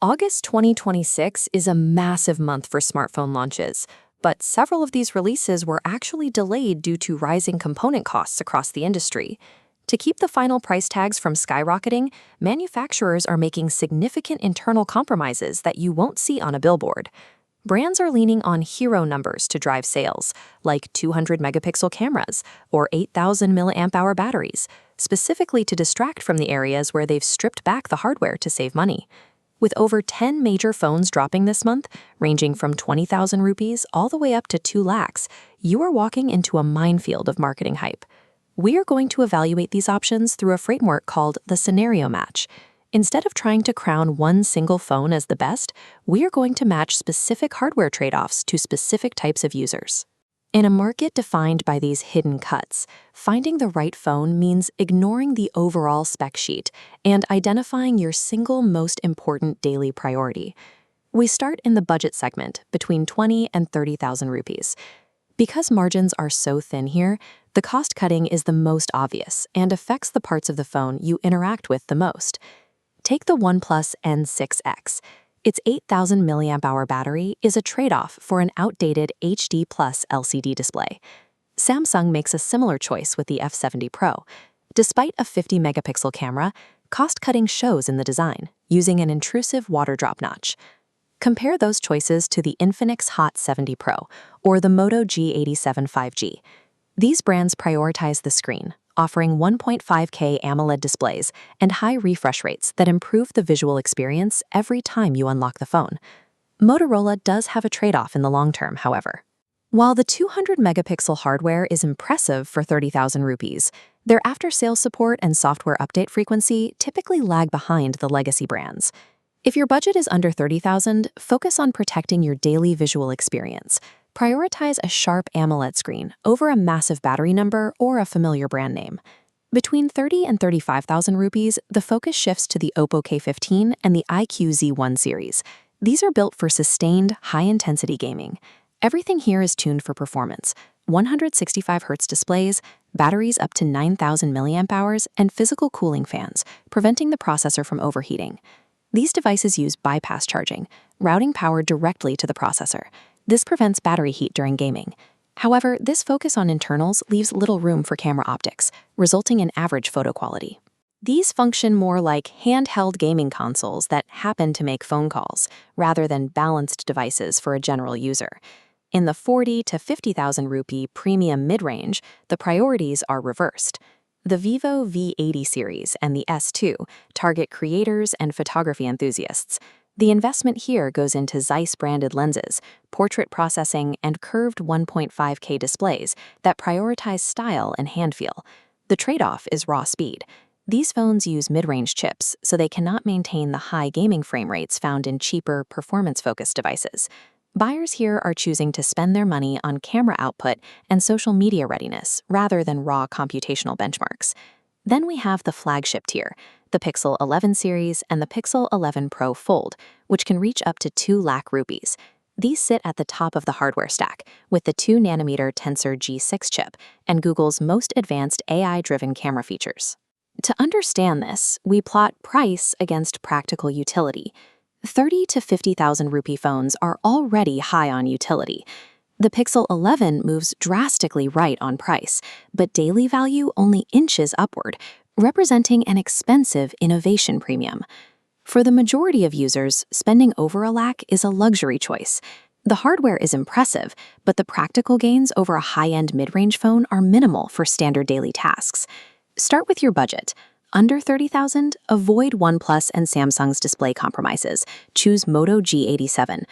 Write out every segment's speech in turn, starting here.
August 2026 is a massive month for smartphone launches, but several of these releases were actually delayed due to rising component costs across the industry. To keep the final price tags from skyrocketing, manufacturers are making significant internal compromises that you won't see on a billboard. Brands are leaning on hero numbers to drive sales, like 200 megapixel cameras or 8,000 mAh batteries, specifically to distract from the areas where they've stripped back the hardware to save money. With over 10 major phones dropping this month, ranging from 20,000 rupees all the way up to 2 lakhs, you are walking into a minefield of marketing hype. We are going to evaluate these options through a framework called the scenario match. Instead of trying to crown one single phone as the best, we are going to match specific hardware trade-offs to specific types of users. In a market defined by these hidden cuts, finding the right phone means ignoring the overall spec sheet and identifying your single most important daily priority. We start in the budget segment between 20 and 30,000 rupees. Because margins are so thin here, the cost cutting is the most obvious and affects the parts of the phone you interact with the most. Take the OnePlus N6X. Its 8,000 mAh battery is a trade-off for an outdated HD Plus LCD display. Samsung makes a similar choice with the F70 Pro. Despite a 50 megapixel camera, cost-cutting shows in the design, using an intrusive water drop notch. Compare those choices to the Infinix Hot 70 Pro or the Moto G87 5G. These brands prioritize the screen, offering 1.5K AMOLED displays and high refresh rates that improve the visual experience every time you unlock the phone. Motorola does have a trade-off in the long term, however. While the 200 megapixel hardware is impressive for 30,000 rupees, their after-sales support and software update frequency typically lag behind the legacy brands. If your budget is under 30,000, focus on protecting your daily visual experience. Prioritize a sharp AMOLED screen over a massive battery number or a familiar brand name. Between 30 and 35,000 rupees, the focus shifts to the Oppo K15 and the iQOO Z1 series. These are built for sustained, high-intensity gaming. Everything here is tuned for performance. 165Hz displays, batteries up to 9,000 mAh, and physical cooling fans, preventing the processor from overheating. These devices use bypass charging, routing power directly to the processor. This prevents battery heat during gaming. However, this focus on internals leaves little room for camera optics, resulting in average photo quality. These function more like handheld gaming consoles that happen to make phone calls, rather than balanced devices for a general user. In the 40 to 50,000 rupee premium mid-range, the priorities are reversed. The Vivo V80 series and the S2 target creators and photography enthusiasts. The investment here goes into Zeiss-branded lenses, portrait processing, and curved 1.5K displays that prioritize style and hand feel. The trade-off is raw speed. These phones use mid-range chips, so they cannot maintain the high gaming frame rates found in cheaper, performance-focused devices. Buyers here are choosing to spend their money on camera output and social media readiness rather than raw computational benchmarks. Then we have the flagship tier, the Pixel 11 series and the Pixel 11 Pro Fold, which can reach up to 2 lakh rupees. These sit at the top of the hardware stack with the 2nm Tensor G6 chip and Google's most advanced AI-driven camera features. To understand this, we plot price against practical utility. 30 to 50,000 rupee phones are already high on utility. The Pixel 11 moves drastically right on price, but daily value only inches upward, representing an expensive innovation premium. For the majority of users, spending over a lakh is a luxury choice. The hardware is impressive, but the practical gains over a high-end mid-range phone are minimal for standard daily tasks. Start with your budget. Under 30,000, avoid OnePlus and Samsung's display compromises. Choose Moto G87.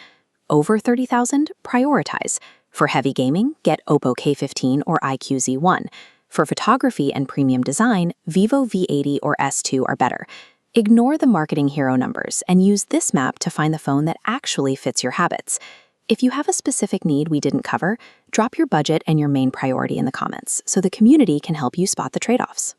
Over 30,000, prioritize. For heavy gaming, get Oppo K15 or iQOO Z1. For photography and premium design, Vivo V80 or S2 are better. Ignore the marketing hero numbers and use this map to find the phone that actually fits your habits. If you have a specific need we didn't cover, drop your budget and your main priority in the comments so the community can help you spot the trade-offs.